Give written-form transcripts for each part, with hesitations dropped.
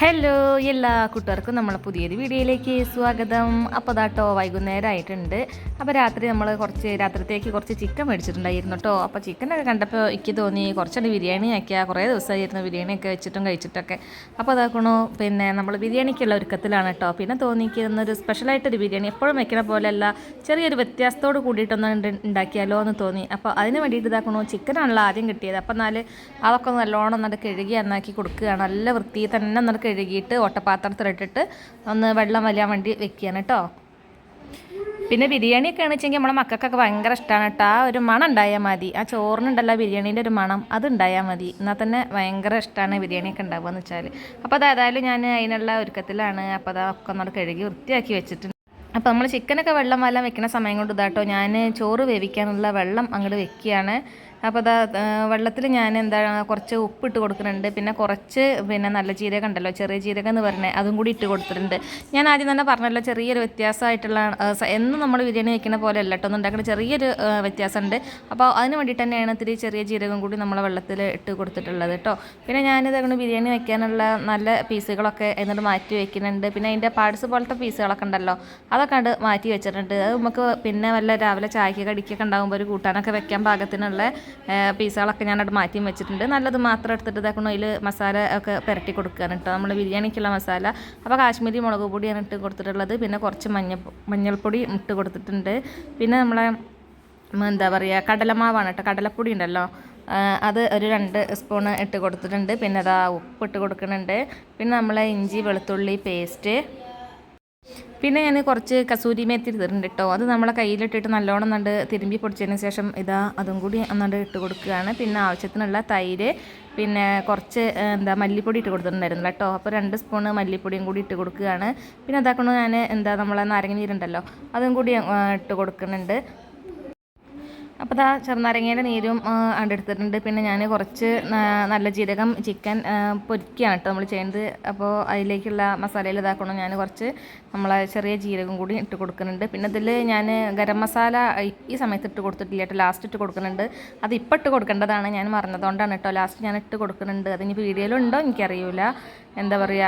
Hello എല്ലാ കൂട്ടുകാർക്കും നമ്മളെ പുതിയൊരു വീഡിയോയിലേക്ക് സ്വാഗതം. അപ്പോൾ അതാട്ടോ വൈകുന്നേരം ആയിട്ടുണ്ട്. അപ്പോൾ രാത്രിത്തേക്ക് കുറച്ച് ചിക്കൻ മേടിച്ചിട്ടുണ്ടായിരുന്നു കേട്ടോ. അപ്പോൾ ചിക്കനൊക്കെ കണ്ടപ്പോൾ എനിക്ക് തോന്നി കുറച്ചുകൂടി ബിരിയാണി ആക്കിയാൽ കുറേ ദിവസമായിരുന്നു ബിരിയാണിയൊക്കെ വെച്ചിട്ടും കഴിച്ചിട്ടൊക്കെ. അപ്പോൾ അതാക്കണോ നമ്മൾ ബിരിയാണിക്കുള്ള ഒരുക്കത്തിലാണ് കേട്ടോ. പിന്നെ തോന്നിക്കുന്നൊരു സ്പെഷ്യലായിട്ടൊരു ബിരിയാണി എപ്പോഴും വെക്കണ പോലെയല്ല, ചെറിയൊരു വ്യത്യാസത്തോട് കൂടിയിട്ടൊന്ന് ഉണ്ടാക്കിയാലോ എന്ന് തോന്നി. അപ്പോൾ അതിന് വേണ്ടിയിട്ട് ഇതാക്കണോ ചിക്കനാണല്ലോ ആദ്യം കിട്ടിയത്. അപ്പോൾ അതൊക്കെ നല്ലോണം കഴുകി നന്നാക്കി കൊടുക്കുകയാണ്. നല്ല വൃത്തിയിൽ തന്നെ കഴുകിയിട്ട് ഓട്ടപാത്രത്തിലിട്ടിട്ട് ഒന്ന് വെള്ളം വലിയാൻ വേണ്ടി വെക്കുകയാണ് കേട്ടോ. പിന്നെ ബിരിയാണിയൊക്കെ ആണെച്ചെങ്കിൽ നമ്മളെ മക്കൾക്കൊക്കെ ഭയങ്കര ഇഷ്ടമാണ് കേട്ടോ. ആ ഒരു മണം ഉണ്ടായാൽ മതി, ആ ചോറിനുണ്ടല്ലോ ബിരിയാണീൻ്റെ ഒരു മണം, അത് ഉണ്ടായാൽ മതി. എന്നാൽ തന്നെ ഭയങ്കര ഇഷ്ടമാണ് ബിരിയാണിയൊക്കെ ഉണ്ടാവുക എന്ന് വെച്ചാൽ. അപ്പോൾ അതായാലും ഞാൻ അതിനുള്ള ഒരുക്കത്തിലാണ്. അപ്പോൾ അതൊക്കെ ഒന്ന് കഴുകി വൃത്തിയാക്കി വെച്ചിട്ടുണ്ട്. അപ്പോൾ നമ്മൾ ചിക്കനൊക്കെ വെള്ളം വെക്കുന്ന സമയം കൊണ്ട് ഇതാട്ടോ ഞാൻ ചോറ് വേവിക്കാനുള്ള വെള്ളം അങ്ങോട്ട് വെക്കുകയാണ്. അപ്പോൾ വെള്ളത്തിൽ ഞാൻ കുറച്ച് ഉപ്പിട്ട് കൊടുക്കുന്നുണ്ട്. പിന്നെ കുറച്ച് നല്ല ജീരകം ഉണ്ടല്ലോ, ചെറിയ ജീരകം എന്ന് പറഞ്ഞത്, അതും കൂടി ഇട്ട് കൊടുത്തിട്ടുണ്ട്. ഞാൻ ആദ്യം തന്നെ പറഞ്ഞല്ലോ ചെറിയൊരു വ്യത്യാസമായിട്ടുള്ള, എന്നും നമ്മൾ ബിരിയാണി വയ്ക്കുന്ന പോലെ അല്ല കേട്ടോ, ഉണ്ടാക്കുന്ന ചെറിയൊരു വ്യത്യാസമുണ്ട്. അപ്പോൾ അതിന് വേണ്ടിയിട്ട് തന്നെയാണ് ഇത്തിരി ചെറിയ ജീരകം കൂടി നമ്മളെ വെള്ളത്തിൽ ഇട്ട് കൊടുത്തിട്ടുള്ളത് കേട്ടോ. പിന്നെ ഞാനിതങ്ങനെ ബിരിയാണി വയ്ക്കാനുള്ള നല്ല പീസുകളൊക്കെ എന്നിട്ട് മാറ്റി വയ്ക്കുന്നുണ്ട്. പിന്നെ അതിൻ്റെ പാർട്സ് പോലത്തെ പീസുകളൊക്കെ ഉണ്ടല്ലോ, അതൊക്കെ മാറ്റി വെച്ചിട്ടുണ്ട്. അത് നമുക്ക് പിന്നെ രാവിലെ ചായക്ക് കടിക്കൊക്കെ ഉണ്ടാകുമ്പോൾ ഒരു കൂട്ടാനൊക്കെ വെക്കാൻ പാകത്തിനുള്ള പീസുകളൊക്കെ ഞാനവിടെ മാറ്റി വെച്ചിട്ടുണ്ട്. നല്ലത് മാത്രം എടുത്തിട്ട് ഇതാക്കണം, അതിൽ മസാല ഒക്കെ പുരട്ടി കൊടുക്കുകയാണ് കേട്ടോ, നമ്മൾ ബിരിയാണിക്കുള്ള മസാല. അപ്പോൾ കാശ്മീരി മുളക് പൊടിയാണ് ഇട്ട് കൊടുത്തിട്ടുള്ളത്. പിന്നെ കുറച്ച് മഞ്ഞൾപ്പൊടി ഇട്ട് കൊടുത്തിട്ടുണ്ട്. പിന്നെ നമ്മളെ കടലമാവാണ് കേട്ടോ, കടലപ്പൊടി ഉണ്ടല്ലോ, അത് ഒരു 2 സ്പൂൺ ഇട്ട് കൊടുത്തിട്ടുണ്ട്. പിന്നെ ഉപ്പ് ഇട്ട് കൊടുക്കുന്നുണ്ട്. പിന്നെ നമ്മളെ ഇഞ്ചി വെളുത്തുള്ളി പേസ്റ്റ്, പിന്നെ ഞാൻ കുറച്ച് കസൂരി മേത്തി ഇട്ടിട്ടുണ്ട് കേട്ടോ. അത് നമ്മളെ കയ്യിലിട്ടിട്ട് നല്ലോണം തിരുമ്പി പൊടിച്ചതിന് ശേഷം അതും കൂടി ഇട്ട് കൊടുക്കുകയാണ്. പിന്നെ ആവശ്യത്തിനുള്ള തൈര്, പിന്നെ കുറച്ച് മല്ലിപ്പൊടി ഇട്ട് കൊടുത്തിട്ടുണ്ടായിരുന്നു കേട്ടോ. അപ്പോൾ 2 സ്പൂൺ മല്ലിപ്പൊടിയും കൂടി ഇട്ട് കൊടുക്കുകയാണ്. പിന്നെ അതാക്കണോ ഞാൻ നമ്മളെ നാരങ്ങ നീരുണ്ടല്ലോ, അതും കൂടി ഇട്ട് കൊടുക്കുന്നുണ്ട്. അപ്പോൾ ചെറുനാരങ്ങയുടെ നീരും എടുത്തിട്ടുണ്ട്. പിന്നെ ഞാൻ കുറച്ച് നല്ല ജീരകം ചിക്കൻ പൊരിക്കുകയാണ് കേട്ടോ നമ്മൾ ചെയ്യുന്നത്. അപ്പോൾ അതിലേക്കുള്ള മസാലയിൽ ഇതാക്കണം, ഞാൻ കുറച്ച് നമ്മളെ ചെറിയ ജീരകം കൂടി ഇട്ട് കൊടുക്കുന്നുണ്ട്. പിന്നെ ഇതിൽ ഞാൻ ഗരം മസാല ഈ സമയത്ത് ഇട്ട് കൊടുത്തിട്ടില്ല കേട്ടോ, ലാസ്റ്റ് ഇട്ട് കൊടുക്കുന്നുണ്ട്. അത് ഇപ്പോൾ ഇട്ട് കൊടുക്കേണ്ടതാണ്, ഞാൻ മറന്നതുകൊണ്ടാണ് കേട്ടോ, ലാസ്റ്റ് ഞാൻ ഇട്ട് കൊടുക്കുന്നുണ്ട്. അതിന് വീഡിയോയിലുണ്ടോ എനിക്കറിയില്ല.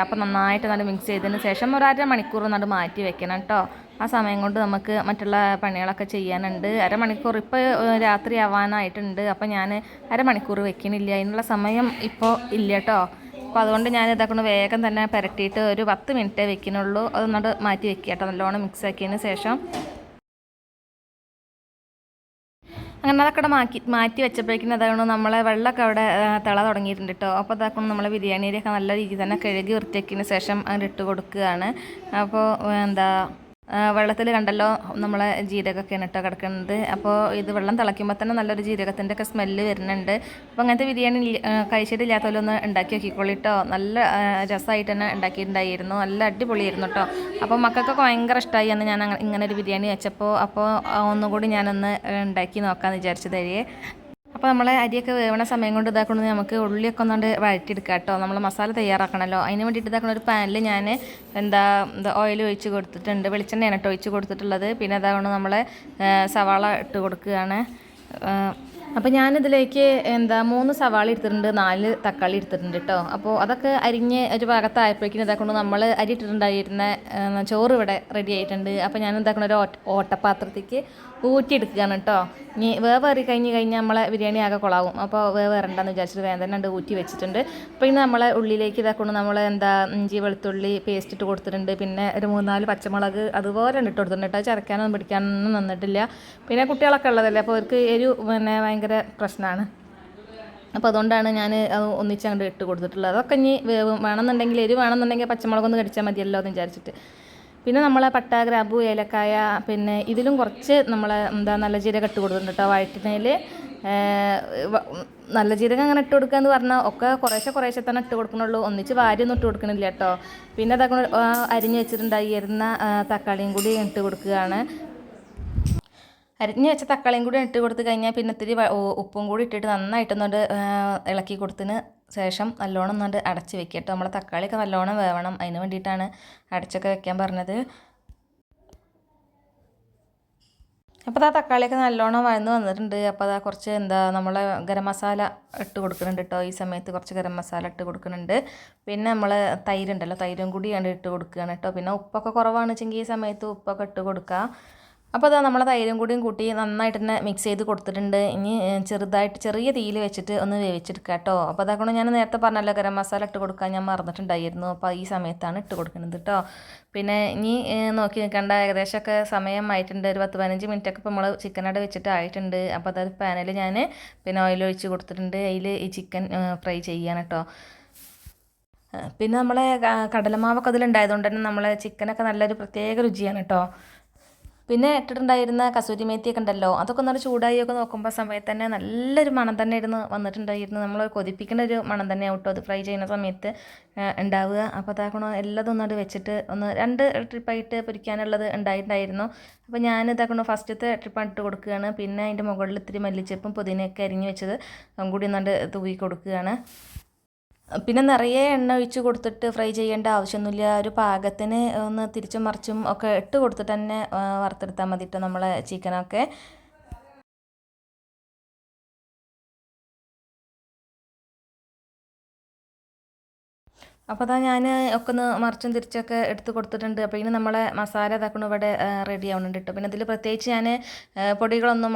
അപ്പോൾ നന്നായിട്ട് മിക്സ് ചെയ്തതിന് ശേഷം ഒരു 1/2 മണിക്കൂർ മാറ്റി വെക്കണം കേട്ടോ. ആ സമയം കൊണ്ട് നമുക്ക് മറ്റുള്ള പണികളൊക്കെ ചെയ്യാനുണ്ട്. അരമണിക്കൂർ ഇപ്പോൾ രാത്രി ആവാനായിട്ടുണ്ട്. അപ്പോൾ ഞാൻ അരമണിക്കൂർ വെക്കണില്ല, അതിനുള്ള സമയം ഇപ്പോൾ ഇല്ല കേട്ടോ. അപ്പോൾ അതുകൊണ്ട് ഞാൻ വേഗം തന്നെ പുരട്ടിയിട്ട് ഒരു 10 മിനിറ്റേ വെക്കുന്നുള്ളൂ. അതൊന്നുകൊണ്ട് മാറ്റി വെക്കുക കേട്ടോ, നല്ലോണം മിക്സ് ആക്കിയതിന് ശേഷം. അങ്ങനെ അതൊക്കെ മാറ്റി വെച്ചപ്പോഴേക്കും നമ്മളെ വെള്ളമൊക്കെ അവിടെ തിള തുടങ്ങിയിട്ടുണ്ട് കേട്ടോ. അപ്പോൾ അതാക്കണം നമ്മളെ ബിരിയാണിയിലൊക്കെ നല്ല രീതിയിൽ തന്നെ കഴുകി വൃത്തിയാക്കിയതിന് ശേഷം അതിട്ട് കൊടുക്കുകയാണ്. അപ്പോൾ വെള്ളത്തിൽ കണ്ടല്ലോ നമ്മളെ ജീരകമൊക്കെയാണ് കേട്ടോ കിടക്കുന്നത്. അപ്പോൾ ഇത് വെള്ളം തിളയ്ക്കുമ്പോൾ തന്നെ നല്ലൊരു ജീരകത്തിൻ്റെ ഒക്കെ സ്മെല്ല് വരുന്നുണ്ട്. അപ്പോൾ അങ്ങനത്തെ ബിരിയാണി കഴിച്ചിട്ടില്ലാത്തവരൊന്ന് ഉണ്ടാക്കി നോക്കിക്കോളി കേട്ടോ. നല്ല രസമായിട്ട് തന്നെ ഉണ്ടാക്കിയിട്ടുണ്ടായിരുന്നു, നല്ല അടിപൊളിയായിരുന്നു കേട്ടോ. അപ്പോൾ മക്കൾക്കൊക്കെ ഭയങ്കര ഇഷ്ടമായി അന്ന് ഞാൻ ഇങ്ങനെ ഒരു ബിരിയാണി വെച്ചപ്പോൾ. അപ്പോൾ ഒന്നുകൂടി ഞാനൊന്ന് ഉണ്ടാക്കി നോക്കാമെന്ന് വിചാരിച്ചതേ. അപ്പോൾ നമ്മളെ അരിയൊക്കെ വേവണ സമയം കൊണ്ട് ഇതാക്കുന്നത് നമുക്ക് ഉള്ളിയൊക്കെ ഒന്നുകൊണ്ട് വഴറ്റിയെടുക്കാം കേട്ടോ. നമ്മൾ മസാല തയ്യാറാക്കണമല്ലോ, അതിന് വേണ്ടിയിട്ട് ഇതാക്കുന്ന ഒരു പാനിൽ ഞാൻ ഓയിൽ ഒഴിച്ച് കൊടുത്തിട്ടുണ്ട്, വെളിച്ചെണ്ണയാണ് കേട്ടോ ഒഴിച്ച് കൊടുത്തിട്ടുള്ളത്. പിന്നെ അതാകൊണ്ട് നമ്മൾ സവാള ഇട്ട് കൊടുക്കുകയാണ്. അപ്പോൾ ഞാനിതിലേക്ക് 3 സവാള എടുത്തിട്ടുണ്ട്, 4 തക്കാളി എടുത്തിട്ടുണ്ട് കേട്ടോ. അപ്പോൾ അതൊക്കെ അരിഞ്ഞ് ഒരു ഭാഗത്തായപ്പോഴേക്കും ഇതാക്കൊണ്ട് നമ്മൾ അരി ഇട്ടിട്ടുണ്ടായിരുന്ന ചോറ് ഇവിടെ റെഡി ആയിട്ടുണ്ട്. അപ്പോൾ ഞാൻ ഇതാക്കുന്ന ഒരു ഓട്ടപാത്രത്തേക്ക് ഊറ്റിയെടുക്കുകയാണ് കേട്ടോ. ഇനി വേവേറി കഴിഞ്ഞാൽ നമ്മളെ ബിരിയാണി ആകെ കൊളാവും. അപ്പോൾ വേവേറണ്ടെന്ന് വിചാരിച്ചിട്ട് വേഗം തന്നെ ഊറ്റി വെച്ചിട്ടുണ്ട്. അപ്പോൾ ഇനി നമ്മളെ ഉള്ളിലേക്ക് ഇതാക്കൊണ്ട് നമ്മൾ ഇഞ്ചി വെളുത്തുള്ളി പേസ്റ്റ് ഇട്ട് കൊടുത്തിട്ടുണ്ട്. പിന്നെ ഒരു 3-4 പച്ചമുളക് അതുപോലെ ഇട്ട് കൊടുത്തിട്ടുണ്ട് കേട്ടോ. ചരക്കാനൊന്നും പിടിക്കാനൊന്നും നിന്നിട്ടില്ല. പിന്നെ കുട്ടികളൊക്കെ ഉള്ളതല്ലേ, അപ്പോൾ അവർക്ക് ഭയങ്കര പ്രശ്നമാണ്. അപ്പോൾ അതുകൊണ്ടാണ് ഞാൻ ഒന്നിച്ചങ്ങോട്ട് ഇട്ട് കൊടുത്തിട്ടുള്ളത്. അതൊക്കെ ഇനി വേണമെന്നുണ്ടെങ്കിൽ വേണമെന്നുണ്ടെങ്കിൽ പച്ചമുളകൊന്ന് കടിച്ചാൽ മതിയല്ലോ എന്ന് വിചാരിച്ചിട്ട്. പിന്നെ നമ്മളെ പട്ട ഗ്രാമ്പു ഏലക്കായ, പിന്നെ ഇതിലും കുറച്ച് നമ്മളെ നല്ല ജീരകം ഇട്ട് കൊടുത്തിട്ടുണ്ട് കേട്ടോ വഴറ്റുന്നതിൽ. നല്ല ജീരകം അങ്ങനെ ഇട്ട് കൊടുക്കുക എന്ന് പറഞ്ഞാൽ ഒക്കെ കുറേശ്ശെ തന്നെ ഇട്ട് കൊടുക്കണുള്ളൂ, ഒന്നിച്ച് വാരിയൊന്നും ഇട്ട് കൊടുക്കണില്ല കേട്ടോ. പിന്നെ അതൊക്കെ അരിഞ്ഞ് വെച്ചിട്ടുണ്ടായിരുന്ന തക്കാളിയും കൂടി ഇട്ട് കൊടുക്കുകയാണ്. അരിഞ്ഞ് വെച്ച തക്കാളിയും കൂടി ഇട്ട് കൊടുത്ത് കഴിഞ്ഞാൽ പിന്നെ ഇത്തിരി ഉപ്പും കൂടി ഇട്ടിട്ട് നന്നായിട്ടൊന്നുകൊണ്ട് ഇളക്കി കൊടുത്തതിന് ശേഷം നല്ലോണം ഒന്നുകൊണ്ട് അടച്ച് വെക്കുക കേട്ടോ. നമ്മളെ തക്കാളിയൊക്കെ നല്ലോണം വേവണം, അതിന് വേണ്ടിയിട്ടാണ് അടച്ചൊക്കെ വെക്കാൻ പറഞ്ഞത്. അപ്പോൾ ആ തക്കാളിയൊക്കെ നല്ലോണം വഴന്ന് വന്നിട്ടുണ്ട്. അപ്പോൾ അതാ കുറച്ച് നമ്മൾ ഗരം മസാല ഇട്ട് കൊടുക്കുന്നുണ്ട് കേട്ടോ. ഈ സമയത്ത് കുറച്ച് ഗരം മസാല ഇട്ട് കൊടുക്കുന്നുണ്ട്. പിന്നെ നമ്മൾ തൈരുണ്ടല്ലോ, തൈരും കൂടി ഇട്ട് കൊടുക്കുകയാണ് കേട്ടോ. പിന്നെ ഉപ്പൊക്കെ കുറവാണെന്ന് വെച്ചെങ്കിൽ ഈ സമയത്ത് ഉപ്പൊക്കെ ഇട്ട് കൊടുക്കുക. അപ്പോൾ അതാ നമ്മളെ തൈരും കൂടിയും കൂട്ടി നന്നായിട്ട് തന്നെ മിക്സ് ചെയ്ത് കൊടുത്തിട്ടുണ്ട്. ഇനി ചെറുതായിട്ട് ചെറിയ തീയിൽ വെച്ചിട്ട് ഒന്ന് വേവിച്ചെടുക്കുക കേട്ടോ. അപ്പോൾ അതാക്കണം ഞാൻ നേരത്തെ പറഞ്ഞല്ലോ ഗരം മസാല ഇട്ട് കൊടുക്കാൻ ഞാൻ മറന്നിട്ടുണ്ടായിരുന്നു. അപ്പോൾ ഈ സമയത്താണ് ഇട്ട് കൊടുക്കുന്നത് കേട്ടോ. പിന്നെ ഇനി നോക്കി നിൽക്കേണ്ട ഏകദേശമൊക്കെ സമയമായിട്ടുണ്ട്. ഒരു 10-15 മിനിറ്റൊക്കെ ഇപ്പോൾ നമ്മൾ ചിക്കനോട് വെച്ചിട്ട് ആയിട്ടുണ്ട്. അപ്പോൾ അതൊരു പാനിൽ ഞാൻ പിന്നെ ഓയിൽ ഒഴിച്ച് കൊടുത്തിട്ടുണ്ട്. അതിൽ ഈ ചിക്കൻ ഫ്രൈ ചെയ്യാൻ കേട്ടോ. പിന്നെ നമ്മളെ കടലമാവൊക്കെ അതിലുണ്ടായതുകൊണ്ട് തന്നെ നമ്മളെ ചിക്കനൊക്കെ നല്ലൊരു പ്രത്യേക രുചിയാണ് കേട്ടോ. പിന്നെ ഇട്ടിട്ടുണ്ടായിരുന്ന കസൂരി മേത്തിയൊക്കെ ഉണ്ടല്ലോ, അതൊക്കെ നല്ല ചൂടായിയൊക്കെ നോക്കുമ്പോൾ സമയത്ത് തന്നെ നല്ലൊരു മണം തന്നെ ഇരുന്ന് വന്നിട്ടുണ്ടായിരുന്നു. നമ്മൾ കൊതിപ്പിക്കുന്ന ഒരു മണം തന്നെ ആവട്ടോ അത് ഫ്രൈ ചെയ്യുന്ന സമയത്ത് ഉണ്ടാവുക. അപ്പോൾ അതാക്കണം എല്ലാതും ഒന്നത് വെച്ചിട്ട് 2 ട്രിപ്പായിട്ട് പൊരിക്കാനുള്ളത് ഉണ്ടായിട്ടുണ്ടായിരുന്നു. അപ്പോൾ ഞാൻ ഇതാക്കണം ഫസ്റ്റത്തെ ട്രിപ്പ് ഇട്ട് കൊടുക്കുകയാണ്. പിന്നെ അതിൻ്റെ മുകളിൽ ഇത്തിരി മല്ലിച്ചപ്പും പുതിനയൊക്കെ അരിഞ്ഞ് വെച്ചത് കൂടി ഒന്നാണ്ട് തൂവി കൊടുക്കുകയാണ്. പിന്നെ നിറയെ എണ്ണ ഒഴിച്ച് കൊടുത്തിട്ട് ഫ്രൈ ചെയ്യേണ്ട ആവശ്യമൊന്നുമില്ല. ഒരു പാകത്തിന് ഒന്ന് തിരിച്ചും മറിച്ചും ഒക്കെ ഇട്ട് കൊടുത്തിട്ട് തന്നെ വറുത്തെടുത്താൽ മതിട്ടോ നമ്മളെ ചിക്കനൊക്കെ. അപ്പോൾ അതാ ഞാൻ ഒക്കെ ഒന്ന് മറിച്ചും തിരിച്ചൊക്കെ എടുത്ത് കൊടുത്തിട്ടുണ്ട്. അപ്പോൾ ഇനി നമ്മളെ മസാല ഇതാക്കണം ഇവിടെ റെഡി ആവുന്നുണ്ട് കേട്ടോ. പിന്നെ ഇതിൽ പ്രത്യേകിച്ച് ഞാൻ പൊടികളൊന്നും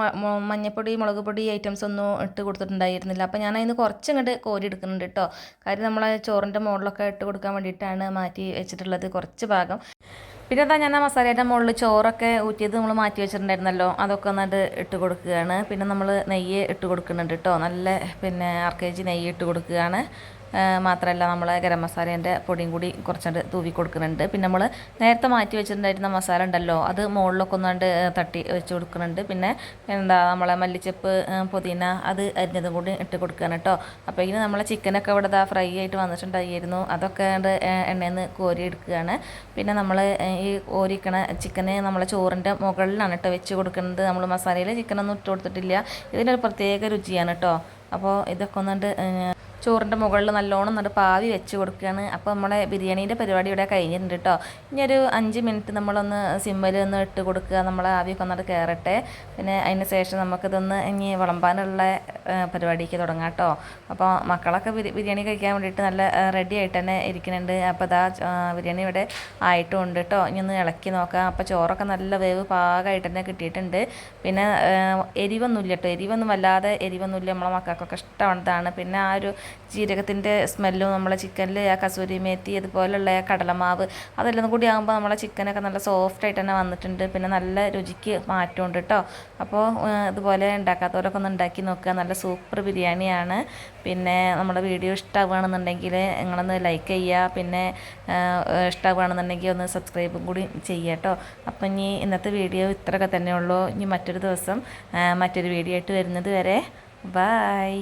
മഞ്ഞൾപ്പൊടി മുളക് പൊടി ഐറ്റംസ് ഒന്നും ഇട്ട് കൊടുത്തിട്ടുണ്ടായിരുന്നില്ല. അപ്പോൾ ഞാൻ അതിന് കുറച്ച് ഇങ്ങോട്ട് കോരി എടുക്കുന്നുണ്ട് കേട്ടോ. കാര്യം നമ്മളെ ചോറിൻ്റെ മുകളിലൊക്കെ ഇട്ട് കൊടുക്കാൻ വേണ്ടിയിട്ടാണ് മാറ്റി വെച്ചിട്ടുള്ളത് കുറച്ച് ഭാഗം. പിന്നെ അതാ ഞാൻ ആ മസാലയുടെ മുകളിൽ ചോറൊക്കെ ഊറ്റിയത് നമ്മൾ മാറ്റി വെച്ചിട്ടുണ്ടായിരുന്നല്ലോ, അതൊക്കെ ഒന്നിട്ട് ഇട്ട് കൊടുക്കുകയാണ്. പിന്നെ നമ്മൾ നെയ്യ് ഇട്ട് കൊടുക്കുന്നുണ്ട് കേട്ടോ. നല്ല പിന്നെ 1/2 kg നെയ്യ് ഇട്ട് കൊടുക്കുകയാണ്. മാത്രമല്ല നമ്മൾ ഗരം മസാലേൻ്റെ പൊടിയും കൂടി കുറച്ചുകൊണ്ട് തൂവി കൊടുക്കുന്നുണ്ട്. പിന്നെ നമ്മൾ നേരത്തെ മാറ്റി വെച്ചിട്ടുണ്ടായിരുന്ന മസാല ഉണ്ടല്ലോ, അത് മുകളിലൊക്കെ ഒന്നുകൊണ്ട് തട്ടി വെച്ച് കൊടുക്കുന്നുണ്ട്. പിന്നെ നമ്മളെ മല്ലിച്ചപ്പ് പുതിന അത് അരിഞ്ഞതും കൂടി ഇട്ട് കൊടുക്കുകയാണ് കേട്ടോ. അപ്പോൾ ഇനി നമ്മളെ ചിക്കനൊക്കെ ഇവിടെ ഫ്രൈ ആയിട്ട് വന്നിട്ടുണ്ടായിരുന്നു. അതൊക്കെ എണ്ണയിൽ നിന്ന് കോരി എടുക്കുകയാണ്. പിന്നെ നമ്മൾ ഈ കോരിക്കണ ചിക്കന് നമ്മളെ ചോറിൻ്റെ മുകളിലാണ് കേട്ടോ വെച്ച് കൊടുക്കുന്നത്. നമ്മൾ മസാലയിൽ ചിക്കനൊന്നും ഇട്ട് കൊടുത്തിട്ടില്ല. ഇതിനൊരു പ്രത്യേക രുചിയാണ് കേട്ടോ. അപ്പോൾ ഇതൊക്കെ ഒന്നുകൊണ്ട് ചോറിൻ്റെ മുകളിൽ നല്ലോണം പാവി വെച്ച് കൊടുക്കുകയാണ്. അപ്പോൾ നമ്മുടെ ബിരിയാണീൻ്റെ പരിപാടി ഇവിടെ കഴിഞ്ഞിട്ടുണ്ട് കേട്ടോ. ഇനി ഒരു 5 മിനിറ്റ് നമ്മളൊന്ന് സിമ്മിൽ ഒന്ന് ഇട്ട് കൊടുക്കുക. നമ്മൾ ആവിയൊക്കെ ഒന്നിട്ട് കയറട്ടെ. പിന്നെ അതിന് ശേഷം നമുക്കിതൊന്ന് ഇനി വിളമ്പാനുള്ള പരിപാടിക്ക് തുടങ്ങാം കേട്ടോ. അപ്പോൾ മക്കളൊക്കെ ബിരിയാണി കഴിക്കാൻ വേണ്ടിയിട്ട് നല്ല റെഡി ആയിട്ട് തന്നെ ഇരിക്കുന്നുണ്ട്. അപ്പോൾ ഇതാ ബിരിയാണി ഇവിടെ ആയിട്ടുമുണ്ട് കേട്ടോ. ഇനി ഒന്ന് ഇളക്കി നോക്കാം. അപ്പോൾ ചോറൊക്കെ നല്ല വേവ് പാകമായിട്ട് തന്നെ കിട്ടിയിട്ടുണ്ട്. പിന്നെ എരിവൊന്നുമില്ല കേട്ടോ. വല്ലാതെ എരിവൊന്നുമില്ല. നമ്മളെ മക്കൾക്കൊക്കെ ഇഷ്ടമാണതാണ്. പിന്നെ ആ ഒരു ജീരകത്തിൻ്റെ സ്മെല്ലും നമ്മളെ ചിക്കനിൽ ആ കസൂരി മേത്തി അതുപോലുള്ള കടലമാവ് അതെല്ലാം കൂടി ആകുമ്പോൾ നമ്മളെ ചിക്കനൊക്കെ നല്ല സോഫ്റ്റായിട്ട് തന്നെ വന്നിട്ടുണ്ട്. പിന്നെ നല്ല രുചിക്ക് മാറ്റമുണ്ട് കേട്ടോ. അപ്പോൾ ഇതുപോലെ ഉണ്ടാക്കാത്തവരൊക്കെ ഒന്ന് ഉണ്ടാക്കി നോക്കുക. നല്ല സൂപ്പർ ബിരിയാണിയാണ്. പിന്നെ നമ്മുടെ വീഡിയോ ഇഷ്ടമാവുകയാണെന്നുണ്ടെങ്കിൽ നിങ്ങളൊന്ന് ലൈക്ക് ചെയ്യുക. പിന്നെ ഇഷ്ടമാവുകയാണെന്നുണ്ടെങ്കിൽ ഒന്ന് സബ്സ്ക്രൈബും കൂടി ചെയ്യുക കേട്ടോ. അപ്പം ഇനി ഇന്നത്തെ വീഡിയോ ഇത്രയൊക്കെ തന്നെ ഉള്ളൂ. ഇനി മറ്റൊരു ദിവസം മറ്റൊരു വീഡിയോ ആയിട്ട് വരുന്നത് വരെ ബൈ.